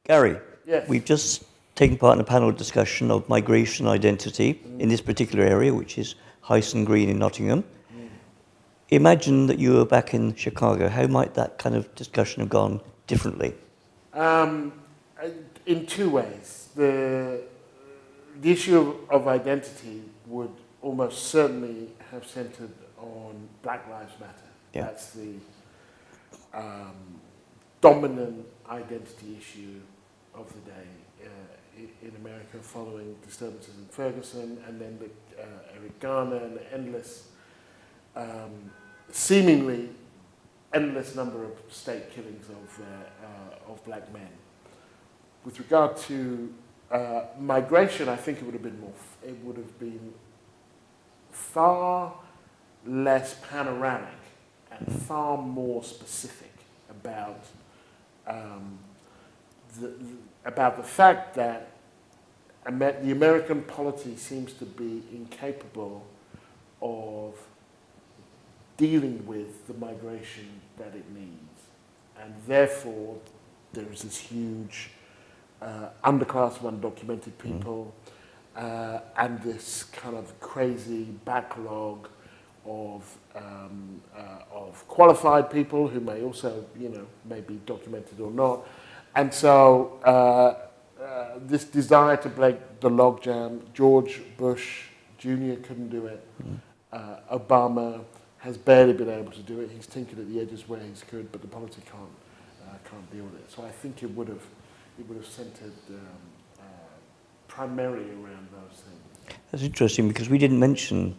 Gary, Yes. we've just taken part in a panel discussion of migration identity in this particular area, which is Hyson Green in Nottingham. Imagine that you were back in Chicago. How might that kind of discussion have gone differently? In two ways. The issue of identity would almost certainly have centered on Black Lives Matter. Yeah. That's the dominant identity issue of the day in America, following disturbances in Ferguson, and then Eric Garner and the endless, seemingly endless number of state killings of black men. With regard to migration, I think it would have been far less panoramic and far more specific about the fact that the American polity seems to be incapable of dealing with the migration that it needs. And therefore, there is this huge underclass of undocumented people and this kind of crazy backlog of qualified people who may also, may be documented or not. And so this desire to break the logjam, George Bush Jr. couldn't do it. Obama has barely been able to do it. He's tinkered at the edges where he's could, but the polity can't deal with it. So I think it would have centered primarily around those things. That's interesting because we didn't mention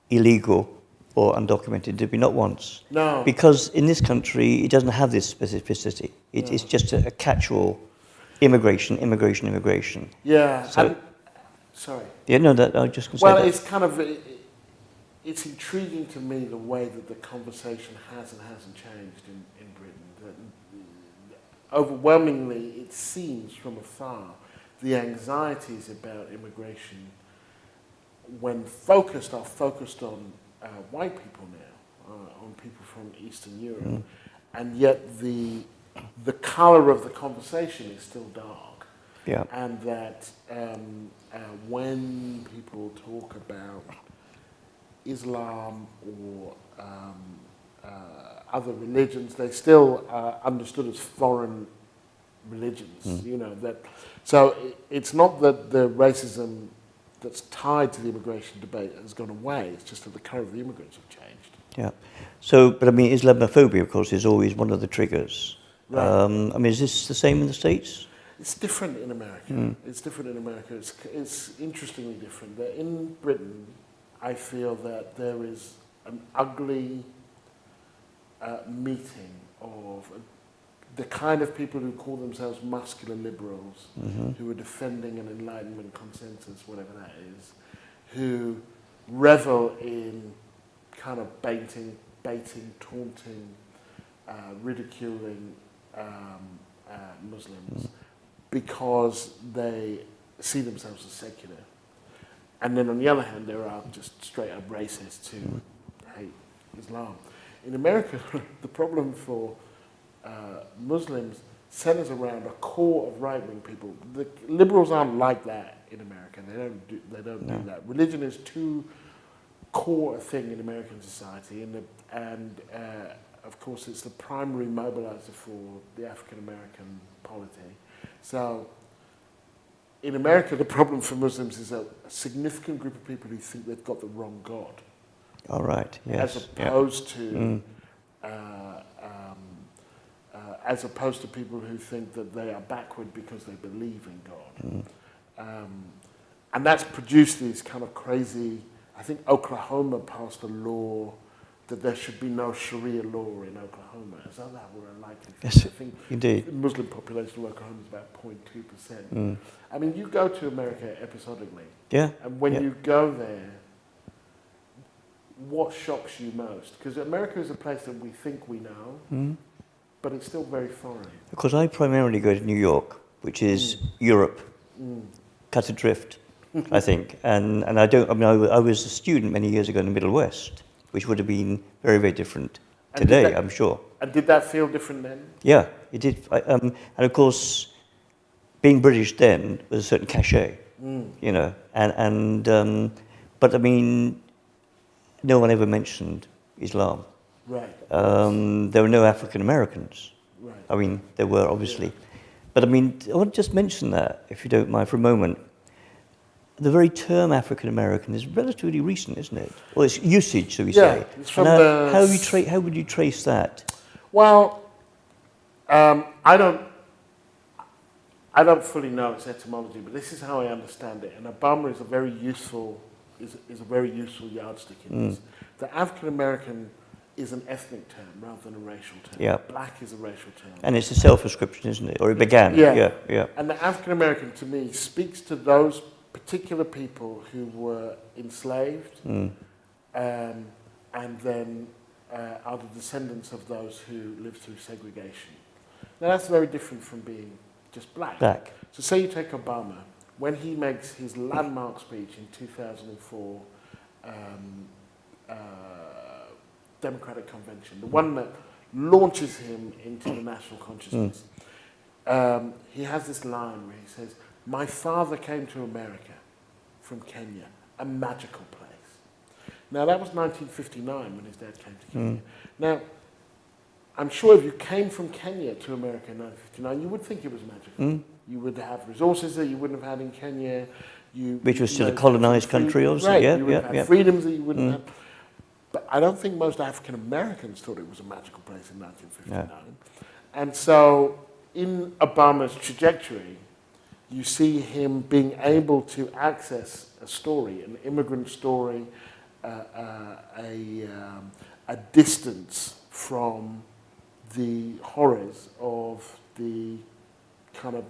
illegal or undocumented, did we? Not once. No. Because in this country, it doesn't have this specificity. It's just a catch-all: immigration. Yeah. So, sorry. Yeah, no, that I was just going to say. Well, that. it's kind of it's intriguing to me the way that the conversation has and hasn't changed in Britain. Overwhelmingly, it seems from afar, the anxieties about immigration, when focused on white people now, on people from Eastern Europe, and yet the colour of the conversation is still dark. Yeah. And that when people talk about Islam or other religions, they still are understood as foreign religions. So it's not that the racism that's tied to the immigration debate has gone away. It's just that the colour of the immigrants have changed. Yeah. So, but I mean, Islamophobia, of course, is always one of the triggers. Right. I mean, is this the same in the States? It's different in America. It's different in America. It's interestingly different. That in Britain, I feel that there is an ugly meeting of the kind of people who call themselves muscular liberals, who are defending an Enlightenment consensus, whatever that is, who revel in kind of baiting, taunting, ridiculing Muslims because they see themselves as secular. And then on the other hand, there are just straight up racists who hate Islam. In America, the problem for Muslims centers around a core of right-wing people. The liberals aren't like that in America. They don't do that. Religion is too core a thing in American society, and of course it's the primary mobilizer for the African American polity. So in America, the problem for Muslims is a significant group of people who think they've got the wrong God. All right. Yes. As opposed to people who think that they are backward because they believe in God. And that's produced these kind of crazy. I think Oklahoma passed a law that there should be no Sharia law in Oklahoma, as though that were a likely thing. Yes, I think indeed. the Muslim population of Oklahoma is about 0.2%. I mean, you go to America episodically. Yeah. And when you go there, what shocks you most? Because America is a place that we think we know, but it's still very foreign. Because I primarily go to New York, which is Europe, cut adrift, I think. And I was a student many years ago in the Middle West, which would have been very, very different today, I'm sure. And did that feel different then? Yeah, it did. And of course, being British then was a certain cachet, you know, but I mean, no one ever mentioned Islam. Right. There were no African Americans. Right. I mean, there were obviously, Yeah. but I mean, I want to just mention that, if you don't mind, for a moment. The very term African American is relatively recent, isn't it? Or its usage, shall we say? It's from And the. how would you trace that? Well, I don't fully know its etymology, but this is how I understand it. And Obama is a very useful yardstick in this. The African American is an ethnic term rather than a racial term. Yeah. Black is a racial term. And it's a self-description, isn't it? Or it began. Yeah. And the African American, to me, speaks to those particular people who were enslaved, and then are the descendants of those who lived through segregation. Now that's very different from being just black. So say you take Obama, when he makes his landmark speech in 2004 Democratic Convention, the one that launches him into the national consciousness, he has this line where he says, "My father came to America from Kenya, a magical place." Now that was 1959 when his dad came to Kenya. Now, I'm sure if you came from Kenya to America in 1959, you would think it was magical. You would have resources that you wouldn't have had in Kenya. Which was still a colonized country, obviously. Right, Yeah, you would have freedoms that you wouldn't have. But I don't think most African Americans thought it was a magical place in 1959. No. And so, in Obama's trajectory, you see him being able to access a story, an immigrant story, a distance from the horrors of the kind of,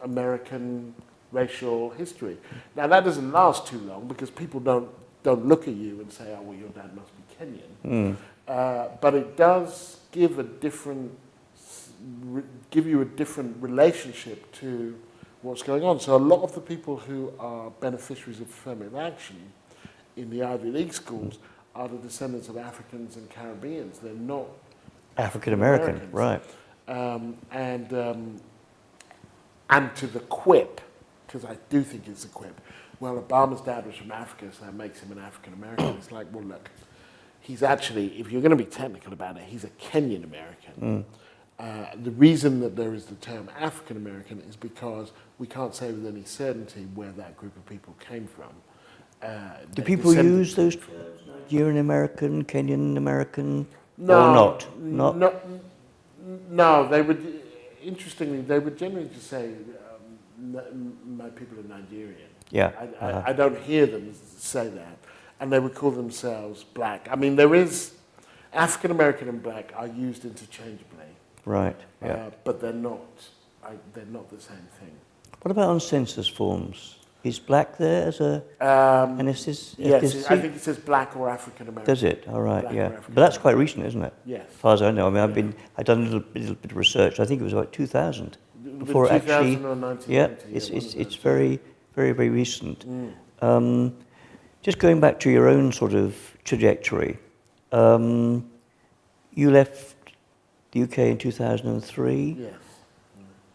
American racial history. Now that doesn't last too long because people don't look at you and say, "Oh, well, your dad must be Kenyan." But it does give you a different relationship to what's going on. So a lot of the people who are beneficiaries of affirmative action in the Ivy League schools are the descendants of Africans and Caribbeans. They're not African American, right? And to the quip, because I do think it's a quip. Well, Obama's dad was from Africa, so that makes him an African American. It's like, well, look, he's actually, if you're going to be technical about it, he's a Kenyan American. The reason that there is the term African American is because we can't say with any certainty where that group of people came from. Do people use those terms? Nigerian American, Kenyan American, or not? No, they would. Interestingly, they would generally just say, "My people are Nigerian." Yeah. I don't hear them say that, and they would call themselves black. I mean, there is African American and black are used interchangeably. Right. Yeah. But they're not. They're not the same thing. What about on census forms? Is black there as a yes, I think it says black or African American. Does it? All right, yeah. But that's quite recent, isn't it? Yes. As far as I know. I mean, I've done a little bit of research. I think it was about 2000. Before 2000 actually, or 1990. Yeah, it's very, very, very recent. Just going back to your own sort of trajectory, you left the UK in 2003. Yes.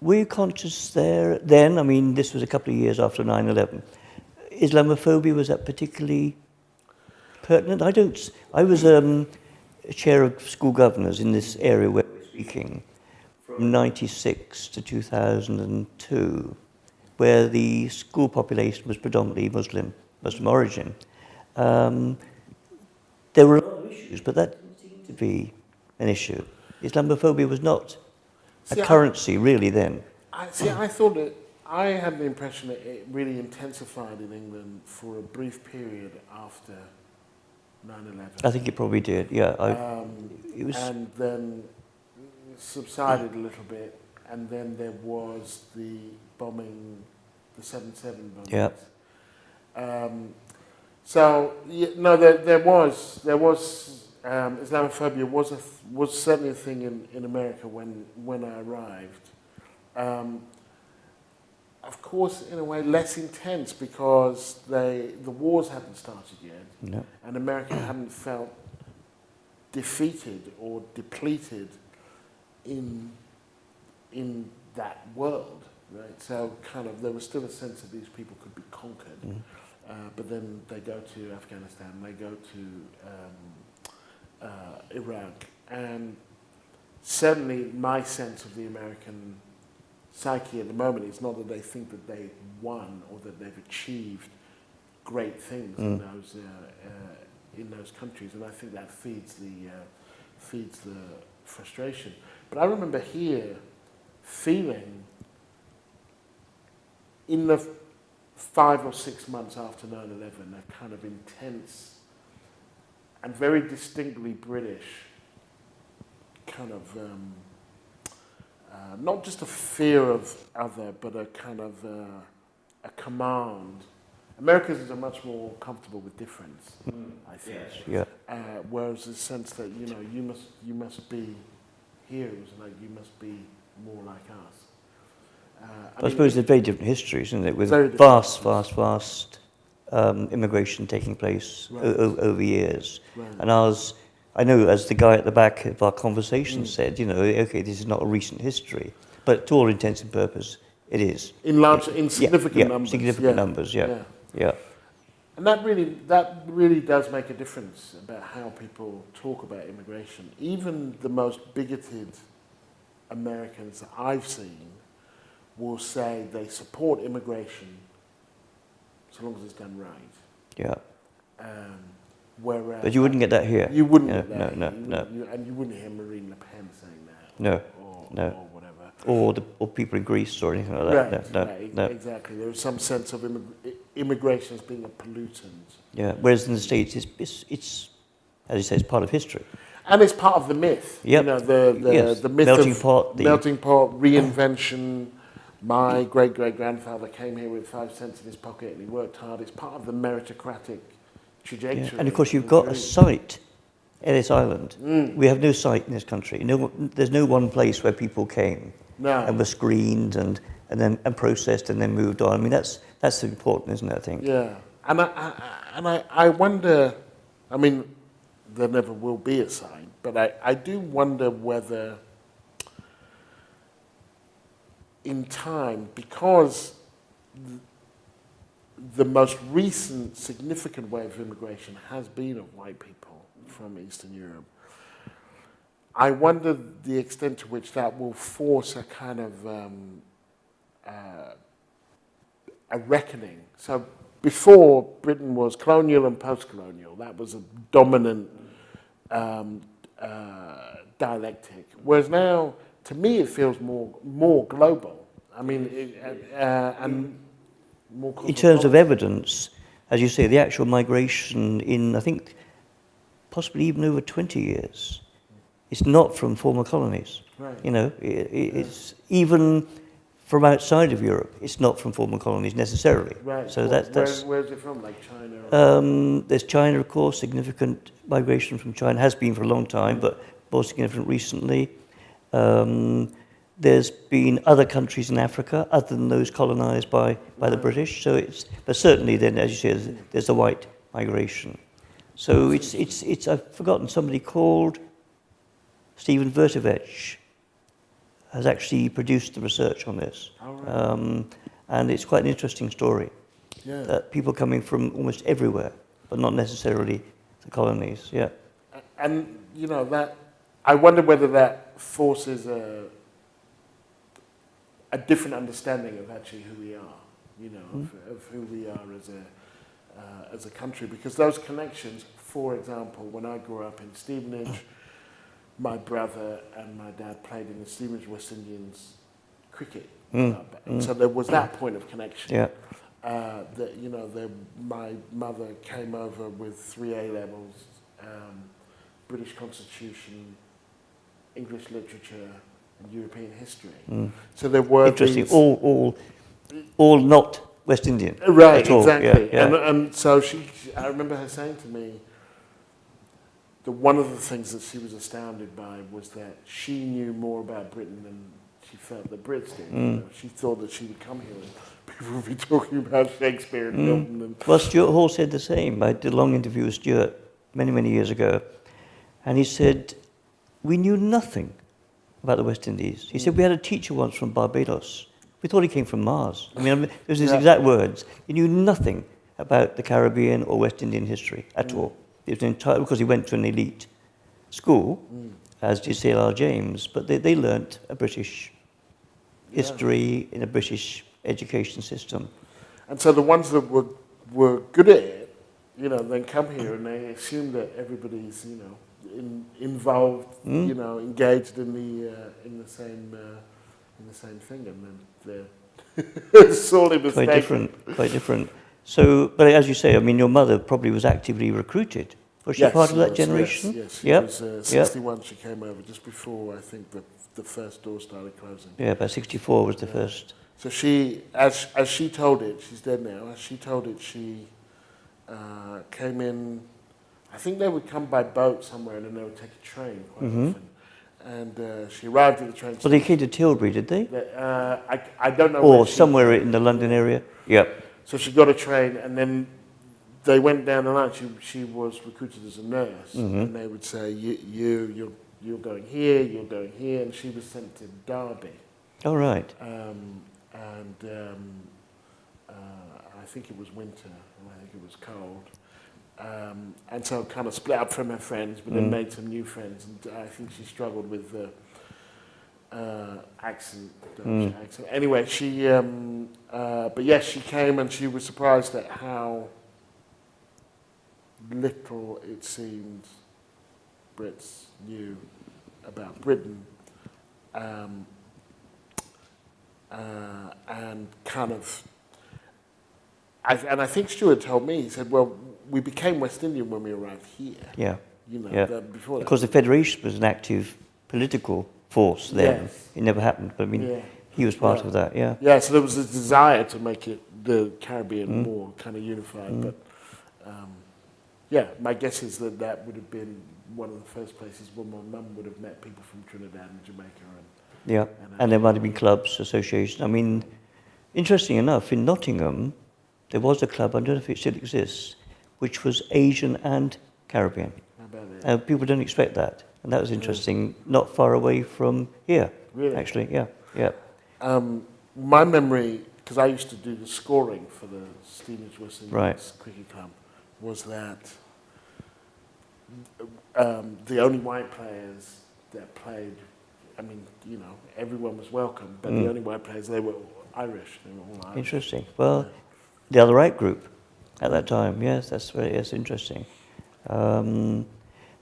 Were you conscious there then? I mean, this was a couple of years after 9/11. Islamophobia, was that particularly pertinent? I was chair of school governors in this area where we're speaking from 96 to 2002, where the school population was predominantly Muslim origin. There were a lot of issues, but that didn't seem to be an issue. Islamophobia was not a currency really then. I had the impression that it really intensified in England for a brief period after 9/11. I think it probably did, yeah. And then subsided a little bit, and then there was the bombing, the 7/7 bombing. Yeah. There was Islamophobia was certainly a thing in America when I arrived. Of course, in a way, less intense because the wars hadn't started yet, No. and America hadn't felt defeated or depleted in that world. right? So kind of there was still a sense that these people could be conquered, but then they go to Afghanistan, they go to Iraq, and certainly my sense of the American psyche at the moment is not that they think that they've won or that they've achieved great things in those countries, and I think that feeds the frustration. But I remember here feeling in the 5 or 6 months after 9/11 a kind of intense and very distinctly British kind of not just a fear of other, but a kind of a command. Americans are much more comfortable with difference, I think. Yeah. Whereas the sense that you must be heroes, like you must be more like us. I suppose they're very different histories, isn't it? With Very vast immigration taking place over years. Right. And I know, as the guy at the back of our conversation said, okay, this is not a recent history, but to all intents and purposes, it is. In significant numbers. Significant numbers, yeah. And that really does make a difference about how people talk about immigration. Even the most bigoted Americans that I've seen will say they support immigration so long as it's done right. Yeah. Whereas But you wouldn't get that here. You wouldn't get that. No. And you wouldn't hear Marine Le Pen saying that. No. Or whatever. Or people in Greece or anything like that. Right, No. Exactly. There is some sense of immigration as being a pollutant. Yeah. Whereas in the States, it's as you say, it's part of history. And it's part of the myth. Yep. The myth melting of pot, melting pot, reinvention. My great-great-grandfather came here with 5 cents in his pocket and he worked hard. It's part of the meritocratic trajectory. Yeah. And of course, you've got a site, Ellis Island. We have no site in this country. There's no one place where people came and were screened and processed and then moved on. I mean, that's important, isn't it? I think. Yeah, and I wonder. I mean, there never will be a site, but I do wonder whether, in time, because the most recent significant wave of immigration has been of white people from Eastern Europe, I wonder the extent to which that will force a kind of a reckoning. So before, Britain was colonial and post-colonial. That was a dominant dialectic. Whereas now, to me, it feels more global. I mean, and more cosmopolitan. In terms of evidence, as you say, the actual migration in, I think, possibly even over 20 years, it's not from former colonies. Right. It's even from outside of Europe. It's not from former colonies necessarily. Right. So that's where's it from? Like China? There's China, of course. Significant migration from China has been for a long time, but more significant recently. There's been other countries in Africa other than those colonized by the British. So but certainly then, as you say, there's the white migration. So it's I've forgotten, somebody called Stephen Vertovec has actually produced the research on this. Oh, right. And it's quite an interesting story. Yeah. That people coming from almost everywhere, but not necessarily the colonies. Yeah. And that I wonder whether that forces a different understanding of actually who we are, of who we are as a country. Because those connections, for example, when I grew up in Stevenage, my brother and my dad played in the Stevenage West Indians cricket club. So there was that point of connection. Yeah. My mother came over with 3 A-levels, British Constitution, English literature, and European history. So there were Interesting. these, all not West Indian. right, at all. exactly. Yeah. And so I remember her saying to me that one of the things that she was astounded by was that she knew more about Britain than she felt the Brits did. She thought that she would come here and people would be talking about Shakespeare and Milton. And Well, Stuart Hall said the same. I did a long interview with Stuart many, many years ago, and he said, we knew nothing about the West Indies. He said, we had a teacher once from Barbados, We thought he came from Mars. I mean, those are his exact words. He knew nothing about the Caribbean or West Indian history at all. It was entire because he went to an elite school, as did C.L.R. James, but they learnt a British history in a British education system. And so the ones that were good at it, you know, then come here and they assume that everybody's, you know, involved, you know, engaged in the same thing, and then they're sorely mistaken. Quite different. So, but as you say, I mean, your mother probably was actively recruited. Was she part of that generation? Yes, she was 61. She came over just before, I think, the first door started closing. Yeah, about 64 was the first. So she, as she told it, she's dead now. As she told it, she came in. I think they would come by boat somewhere, and then they would take a train quite often. And she arrived at the train station. Well, they came to Tilbury, did they? I don't know. Or somewhere in the London area. Yep. So she got a train, and then they went down the line. She was recruited as a nurse, and they would say, you're going here, you're going here, and she was sent to Derby. Oh, right. I think it was winter, and I think it was cold. And so kind of split up from her friends, but then made some new friends. And I think she struggled with the accent, Dutch accent. Anyway, but yes, she came, and she was surprised at how little it seemed Brits knew about Britain. And kind of, I think Stuart told me, he said, well, we became West Indian when we arrived here. Yeah. You know, before that. Because the Federation was an active political force then. Yes. It never happened, but I mean, he was part of that, yeah. Yeah, so there was a desire to make it, the Caribbean more kind of unified, but my guess is that would have been one of the first places where my mum would have met people from Trinidad and Jamaica. And there might have been clubs, associations. I mean, interesting enough, in Nottingham, there was a club, I don't know if it still exists, which was Asian and Caribbean. How about it? People don't expect that. And that was interesting, not far away from here, Really? actually, yeah. My memory, because I used to do the scoring for the Stevenage West Indies Cricket Club, was that the only white players that played, I mean, you know, everyone was welcome, but the only white players, they were Irish. They were all Irish. Interesting. Well, the other right group at that time, yes, that's interesting.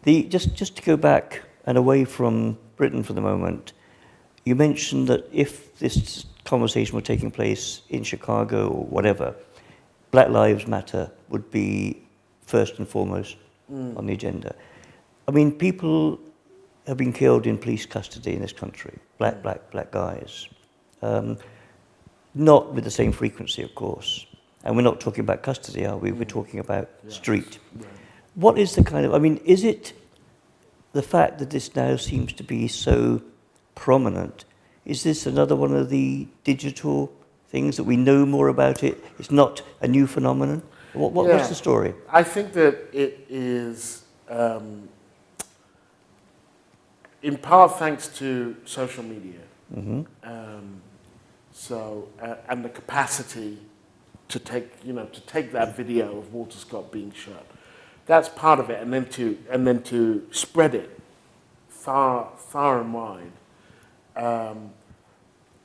Just to go back and away from Britain for the moment, you mentioned that if this conversation were taking place in Chicago or whatever, Black Lives Matter would be first and foremost on the agenda. I mean, people have been killed in police custody in this country, black guys. Not with the same frequency, of course. And we're not talking about custody, are we? We're talking about street. Right. What is the kind of, I mean, is it the fact that this now seems to be so prominent? Is this another one of the digital things that we know more about it? It's not a new phenomenon? What's the story? I think that it is, in part thanks to social media. And the capacity to take that video of Walter Scott being shot. That's part of it, and then to spread it far and wide.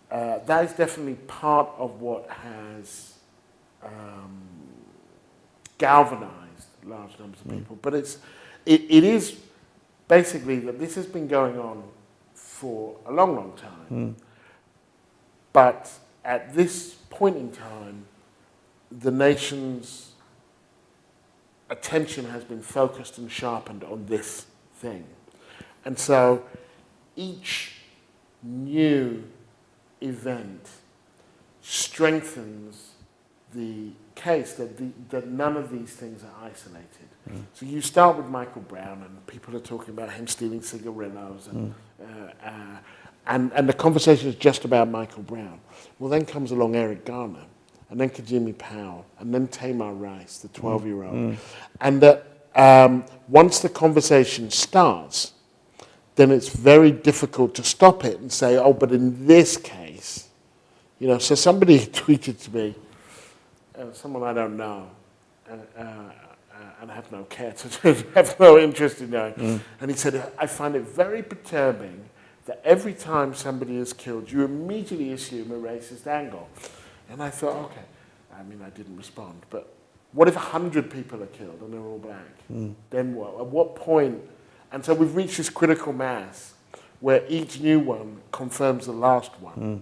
That is definitely part of what has galvanized large numbers of people. But it is basically that this has been going on for a long time. But at this point in time, the nation's attention has been focused and sharpened on this thing. And so each new event strengthens the case that none of these things are isolated. So you start with Michael Brown, and people are talking about him stealing cigarillos, and the conversation is just about Michael Brown. Well, then comes along Eric Garner, and then Kajimi Powell, and then Tamar Rice, the 12-year-old. And that once the conversation starts, then it's very difficult to stop it and say, oh, but in this case, You know, so somebody tweeted to me, someone I don't know, and have no care to have no interest in knowing, and he said, I find it very perturbing that every time somebody is killed, you immediately assume a racist angle. And I thought, okay, I mean, I didn't respond, but what if 100 people are killed and they're all black? Then what? At what point? And so we've reached this critical mass where each new one confirms the last one,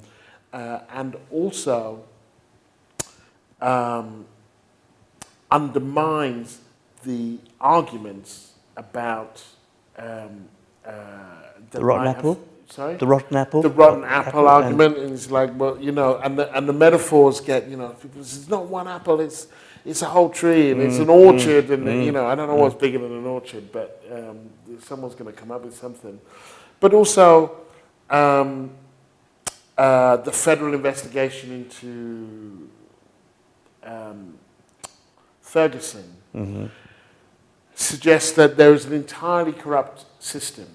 and also undermines the arguments about the rotten apple? Sorry? The rotten apple? The rotten apple argument, and it's like, well, you know, and the metaphors get, you know, it's not one apple, it's a whole tree, and it's an orchard, and you know, I don't know what's bigger than an orchard, but someone's going to come up with something. But also, the federal investigation into Ferguson suggests that there is an entirely corrupt system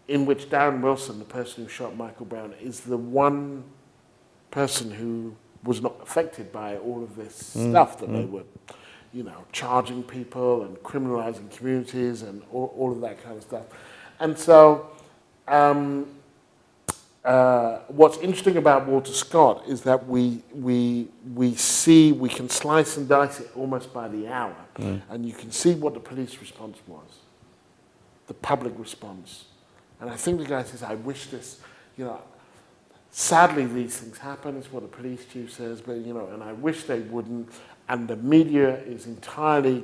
in which Darren Wilson, the person who shot Michael Brown, is the one person who was not affected by all of this stuff that they were, you know, charging people and criminalizing communities and all of that kind of stuff. And so what's interesting about Walter Scott is that we can slice and dice it almost by the hour, and you can see what the police response was, the public response. And I think the guy says, I wish this, you know, sadly these things happen, it's what the police chief says, but, you know, and I wish they wouldn't. And the media is entirely,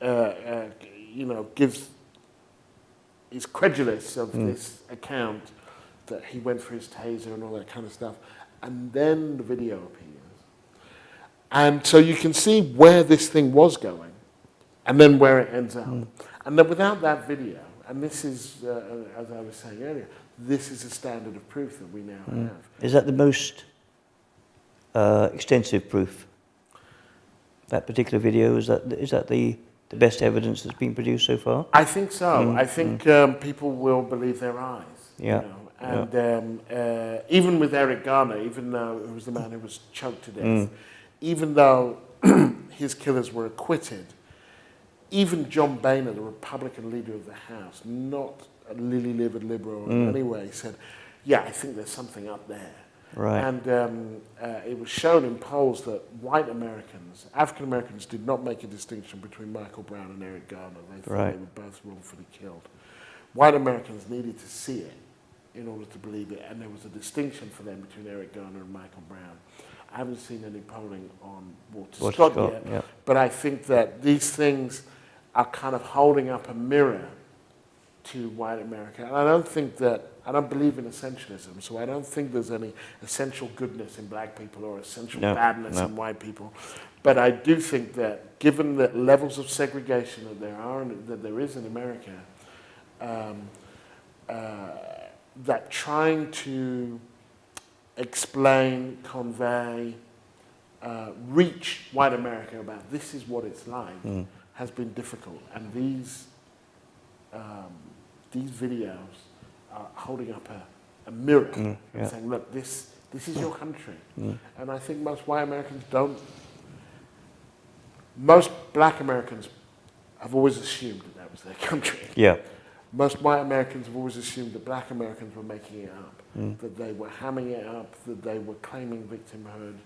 you know, is credulous of this account that he went for his taser and all that kind of stuff. And then the video appears. And so you can see where this thing was going and then where it ends up. And then without that video, and this is, as I was saying earlier, this is a standard of proof that we now have. Is that the most extensive proof? That particular video, is that the best evidence that's been produced so far? I think so. I think people will believe their eyes. Yeah. You know? And even with Eric Garner, even though it was the man who was choked to death, even though his killers were acquitted, even John Boehner, the Republican leader of the House, not a lily-livered liberal in any way, said, yeah, I think there's something up there. Right. And it was shown in polls that white Americans, African Americans, did not make a distinction between Michael Brown and Eric Garner. They thought they were both wrongfully killed. White Americans needed to see it in order to believe it, and there was a distinction for them between Eric Garner and Michael Brown. I haven't seen any polling on Walter Scott yet, but I think that these things are kind of holding up a mirror to white America. And I don't believe in essentialism, so I don't think there's any essential goodness in black people or essential badness in white people. But I do think that given the levels of segregation that there are and that there is in America, that trying to explain, convey, reach white America about this is what it's like has been difficult. And these videos are holding up a mirror and saying, look, this is your country. And I think most white Americans don't. Most black Americans have always assumed that was their country. Yeah. Most white Americans have always assumed that black Americans were making it up, that they were hamming it up, that they were claiming victimhood,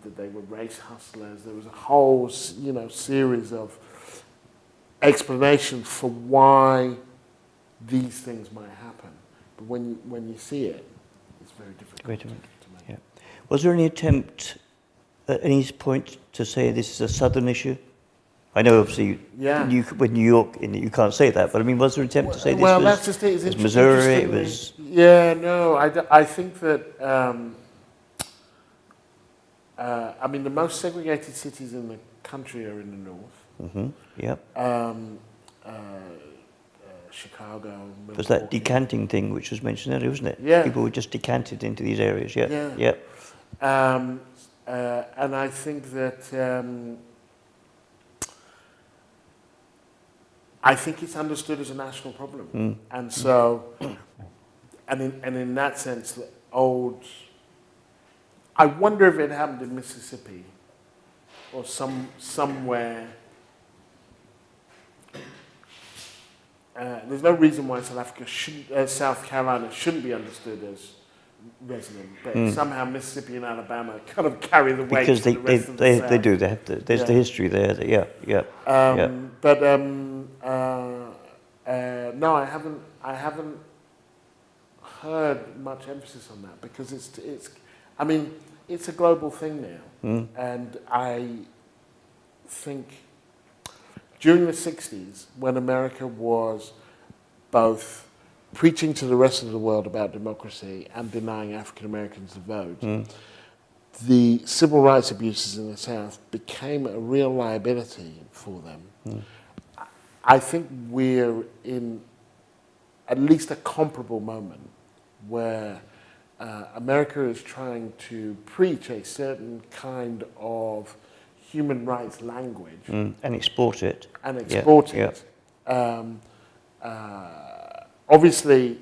that they were race hustlers. There was a whole, series of explanations for why these things might happen. But when you see it, it's very difficult to make. Yeah. Was there any attempt at any point to say this is a southern issue? I know, obviously, with New York, you can't say that, but I mean, was there an attempt to say this was, that's just it. It was Missouri, it was... Yeah, no, I think that, I mean, the most segregated cities in the country are in the north. Chicago, Milwaukee. There's that decanting thing which was mentioned earlier, wasn't it? Yeah. People were just decanted into these areas, Yeah. And I think that... I think it's understood as a national problem, and so, and in that sense, old. I wonder if it happened in Mississippi or somewhere. There's no reason why South Carolina shouldn't be understood as resonant, but somehow Mississippi and Alabama kind of carry the weight because for the rest of the South. they do. They have to, there's the history there. But no, I haven't heard much emphasis on that because I mean, it's a global thing now, and I think during the 60s, when America was both preaching to the rest of the world about democracy and denying African Americans the vote, the civil rights abuses in the South became a real liability for them. I think we're in at least a comparable moment where America is trying to preach a certain kind of human rights language and export it. Obviously,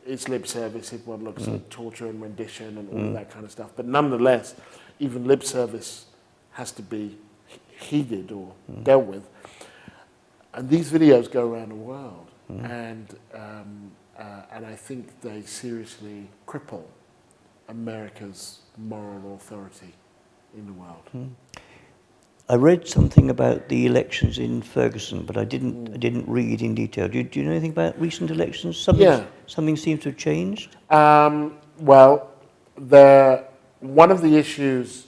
it's lip service if one looks at torture and rendition and all that kind of stuff. But nonetheless, even lip service has to be heeded or dealt with. And these videos go around the world, and I think they seriously cripple America's moral authority in the world. I read something about the elections in Ferguson, but I didn't read in detail. Do you know anything about recent elections? Something seems to have changed. Well, one of the issues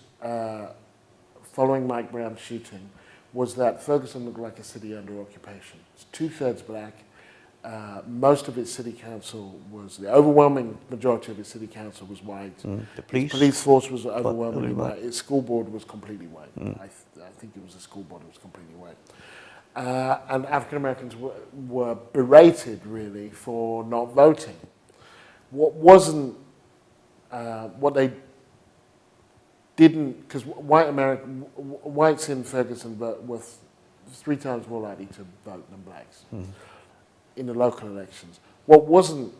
following Mike Brown's shooting was that Ferguson looked like a city under occupation. It's 2/3 black. Most of its city council the overwhelming majority of its city council was white. The police force was overwhelmingly white. Its school board was completely white. I think it was a school board that was completely white. And African Americans were berated really for not voting. What they didn't, because whites in Ferguson were 3 times more likely to vote than blacks in the local elections. What wasn't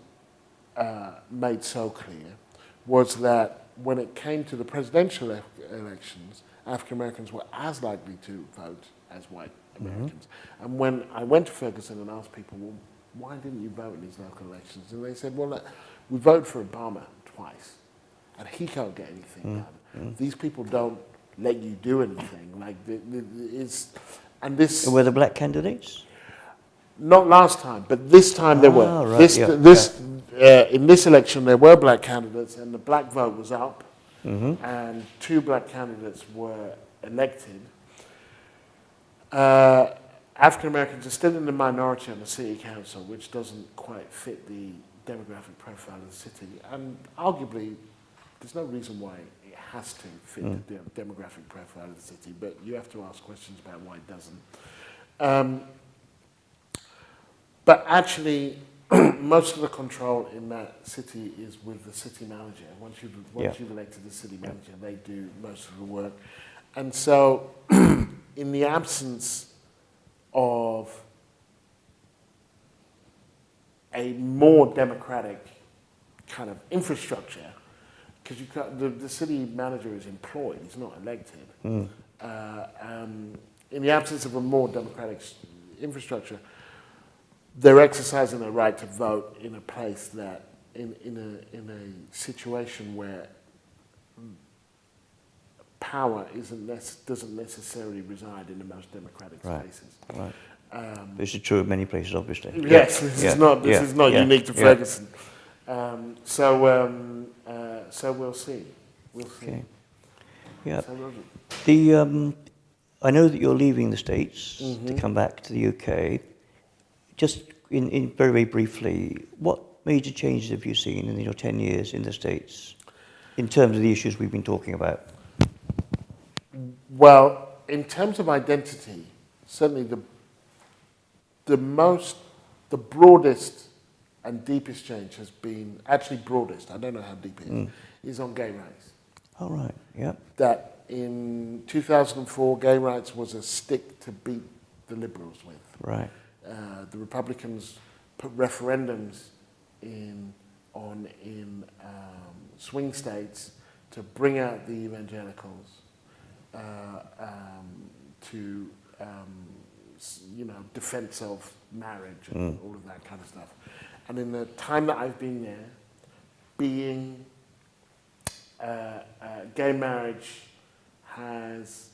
made so clear was that when it came to the presidential elections, African Americans were as likely to vote as white Americans. And when I went to Ferguson and asked people, well, why didn't you vote in these local elections? And they said, well, we voted for Obama twice, and he can't get anything done. These people don't let you do anything. Were the black candidates? Not last time, but this time there were. Right, In this election, there were black candidates, and the black vote was up, and 2 black candidates were elected. African Americans are still in the minority on the city council, which doesn't quite fit the demographic profile of the city, and arguably, there's no reason why it has to fit the demographic profile of the city, but you have to ask questions about why it doesn't. But actually, most of the control in that city is with the city manager. Once you've elected the city manager, they do most of the work. And so, in the absence of a more democratic kind of infrastructure, because the city manager is employed, he's not elected. In the absence of a more democratic infrastructure, they're exercising their right to vote in a place that, in a situation where power doesn't necessarily reside in the most democratic spaces. Right. This is true of many places, obviously. Yes, this is not unique to Ferguson. So we'll see. Okay. Yeah. I know that you're leaving the States to come back to the UK. Just in very, very briefly, what major changes have you seen in your 10 years in the States in terms of the issues we've been talking about? Well, in terms of identity, certainly the broadest and deepest change has been, actually broadest, I don't know how deep it is on gay rights. Oh, right, yeah. That in 2004, gay rights was a stick to beat the liberals with. Right. The Republicans put referendums on in swing states to bring out the evangelicals, to defense of marriage and all of that kind of stuff. And in the time that I've been there, being gay marriage has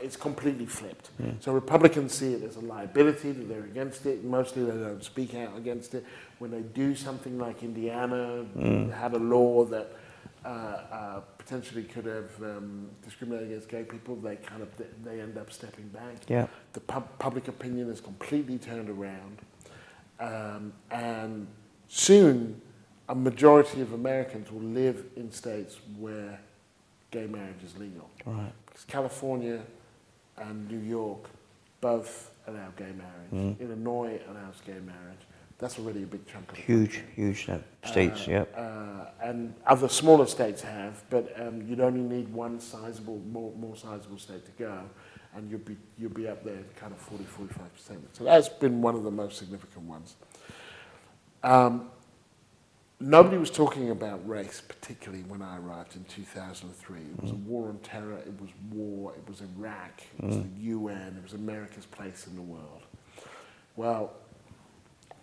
it's completely flipped. So Republicans see it as a liability, that they're against it. Mostly they don't speak out against it. When they do something like Indiana had a law that potentially could have discriminated against gay people, they end up stepping back. Yeah. The public opinion is completely turned around, and soon a majority of Americans will live in states where gay marriage is legal. Right. Because California and New York both allow gay marriage. Illinois allows gay marriage. That's already a big chunk of the country. Huge states, yeah. And other smaller states have, but you'd only need one sizable, more sizable state to go, and you'll be up there kind of 40-45%. So that's been one of the most significant ones. Nobody was talking about race, particularly when I arrived in 2003. It was a war on terror, it was war, it was Iraq, it was the UN, it was America's place in the world. Well,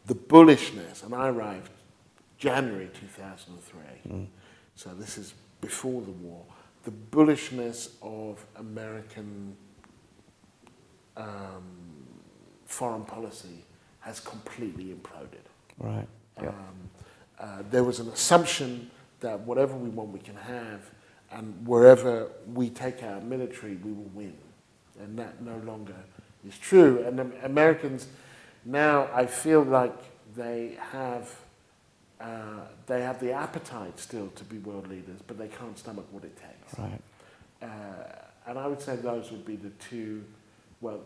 the bullishness, and I arrived January 2003, so this is before the war, the bullishness of American foreign policy has completely imploded. Right, yeah. There was an assumption that whatever we want we can have, and wherever we take our military we will win, and that no longer is true. And Americans now, I feel like they have the appetite still to be world leaders, but they can't stomach what it takes. Right. And I would say those would be the two, well,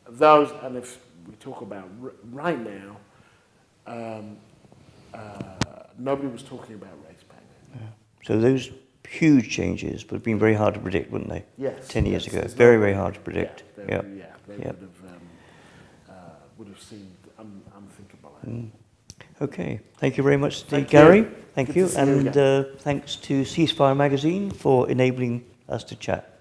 those, and if we talk about right now, nobody was talking about race back then. Yeah. So those huge changes would have been very hard to predict, wouldn't they? Yes. 10 years ago. Very hard to predict. They would have seemed unthinkable. Okay. Thank you very much, Thank Gary. you. Thank Good you. to see you And again. thanks to Ceasefire magazine for enabling us to chat.